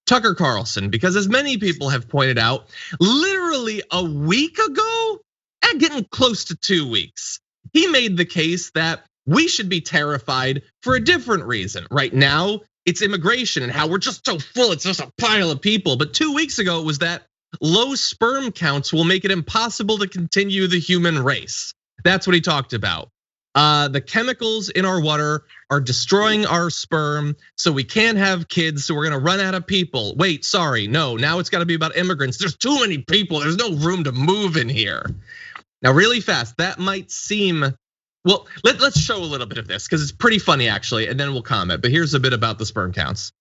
Tucker Carlson, because as many people have pointed out, literally a week ago, getting close to 2 weeks, he made the case that we should be terrified for a different reason. Right now, it's immigration and how we're just so full, it's just a pile of people. But 2 weeks ago, it was that low sperm counts will make it impossible to continue the human race. That's what he talked about. The chemicals in our water are destroying our sperm, so we can't have kids, so we're gonna run out of people. Wait, sorry, no, now it's gotta be about immigrants. There's too many people, there's no room to move in here. Now, really fast, that might seem, well, let's show a little bit of this, because it's pretty funny actually, and then we'll comment. But here's a bit about the sperm counts.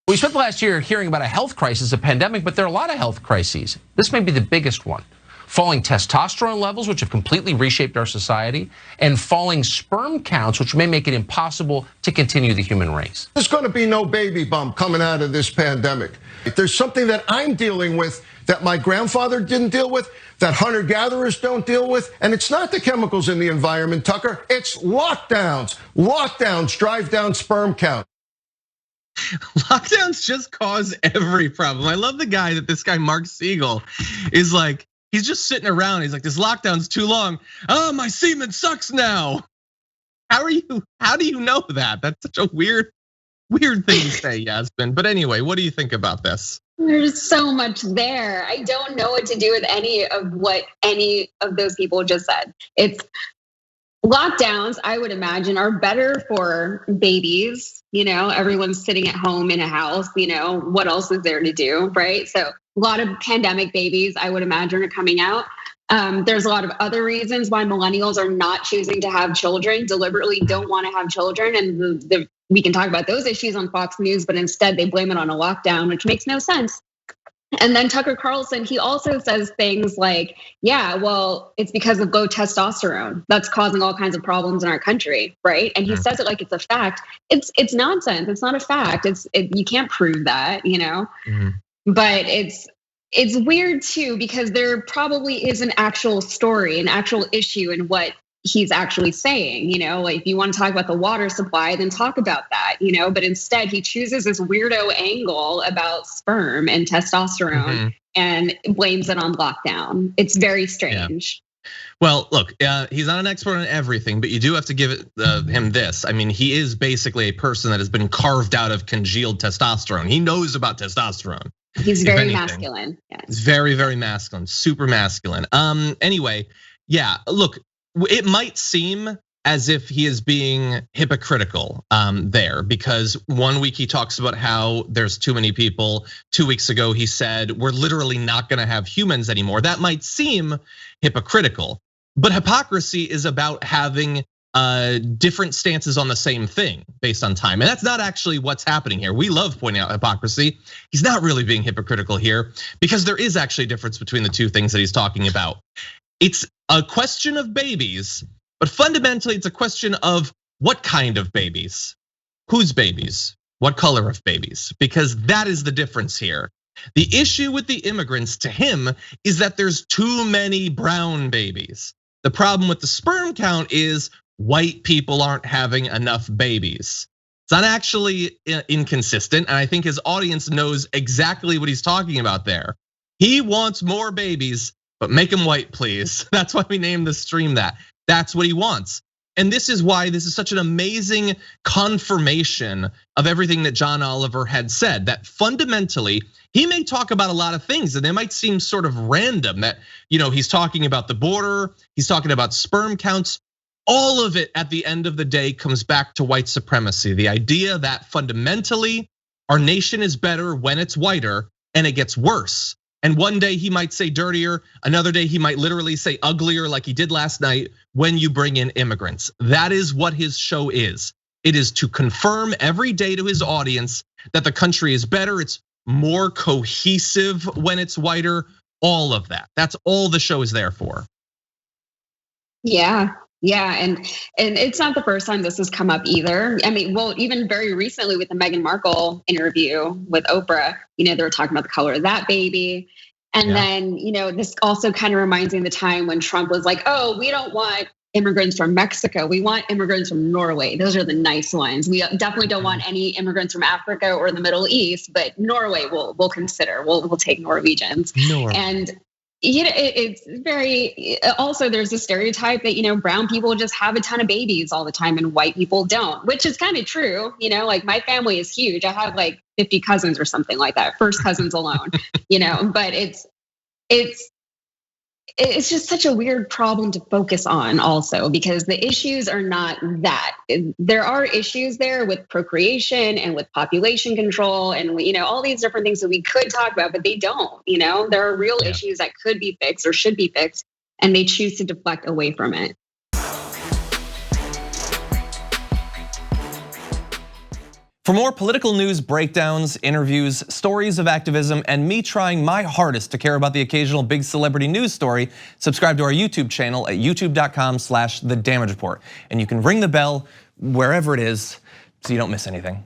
We spent the last year hearing about a health crisis, a pandemic, but there are a lot of health crises. This may be the biggest one. Falling testosterone levels, which have completely reshaped our society, and falling sperm counts, which may make it impossible to continue the human race. There's going to be no baby bump coming out of this pandemic. There's something that I'm dealing with that my grandfather didn't deal with, that hunter-gatherers don't deal with, and it's not the chemicals in the environment, Tucker, it's lockdowns. Lockdowns drive down sperm count. Lockdowns just cause every problem. I love the guy that this guy, Mark Siegel, is like, he's just sitting around. He's like, this lockdown's too long. Oh, my semen sucks now. How do you know that? That's such a weird thing to say, Yasmin. But anyway, what do you think about this? There's so much there. I don't know what to do with any of what any of those people just said. It's lockdowns, I would imagine, are better for babies. Everyone's sitting at home in a house. What else is there to do, right? So a lot of pandemic babies, I would imagine, are coming out. There's a lot of other reasons why millennials are not choosing to have children, deliberately don't want to have children. And we can talk about those issues on Fox News, but instead they blame it on a lockdown, which makes no sense. And then Tucker Carlson, he also says things like, yeah, well, it's because of low testosterone that's causing all kinds of problems in our country, right? And he says it like it's a fact. It's nonsense. It's not a fact. You can't prove that, But it's weird too, because there probably is an actual story, an actual issue in what he's actually saying. Like if you want to talk about the water supply, then talk about that, but instead he chooses this weirdo angle about sperm and testosterone and blames it on lockdown. It's very strange. Yeah. Well, look, he's not an expert on everything, but you do have to give him this. I mean, he is basically a person that has been carved out of congealed testosterone. He knows about testosterone. He's very masculine. Yes. He's very, very masculine, super masculine. Anyway, yeah, look, it might seem as if he is being hypocritical there, because 1 week he talks about how there's too many people. 2 weeks ago, he said, we're literally not gonna have humans anymore. That might seem hypocritical, but hypocrisy is about having different stances on the same thing based on time. And that's not actually what's happening here. We love pointing out hypocrisy. He's not really being hypocritical here, because there is actually a difference between the two things that he's talking about. It's a question of babies, but fundamentally it's a question of what kind of babies, whose babies, what color of babies, because that is the difference here. The issue with the immigrants to him is that there's too many brown babies. The problem with the sperm count is white people aren't having enough babies. It's not actually inconsistent, and I think his audience knows exactly what he's talking about there. He wants more babies, but make them white, please. That's why we named the stream that. That's what he wants. And this is why this is such an amazing confirmation of everything that John Oliver had said, that fundamentally, he may talk about a lot of things and they might seem sort of random, that he's talking about the border, he's talking about sperm counts. All of it at the end of the day comes back to white supremacy. The idea that fundamentally our nation is better when it's whiter, and it gets worse. And one day he might say dirtier, another day he might literally say uglier like he did last night when you bring in immigrants. That is what his show is. It is to confirm every day to his audience that the country is better, it's more cohesive when it's whiter, all of that. That's all the show is there for. Yeah, and it's not the first time this has come up either. I mean, well, even very recently with the Meghan Markle interview with Oprah, they were talking about the color of that baby. And then, this also kind of reminds me of the time when Trump was like, oh, we don't want immigrants from Mexico. We want immigrants from Norway. Those are the nice ones. We definitely don't want any immigrants from Africa or the Middle East, but Norway we'll consider. We'll take Norwegians. And it's very, also there's a stereotype that, brown people just have a ton of babies all the time and white people don't, which is kind of true. Like my family is huge. I have like 50 cousins or something like that, first cousins alone, but it's just such a weird problem to focus on also, because the issues are not that. There are issues there with procreation and with population control and, all these different things that we could talk about, but they don't, there are real issues that could be fixed or should be fixed, and they choose to deflect away from it. For more political news breakdowns, interviews, stories of activism, and me trying my hardest to care about the occasional big celebrity news story, subscribe to our YouTube channel at youtube.com/The Damage Report. And you can ring the bell wherever it is so you don't miss anything.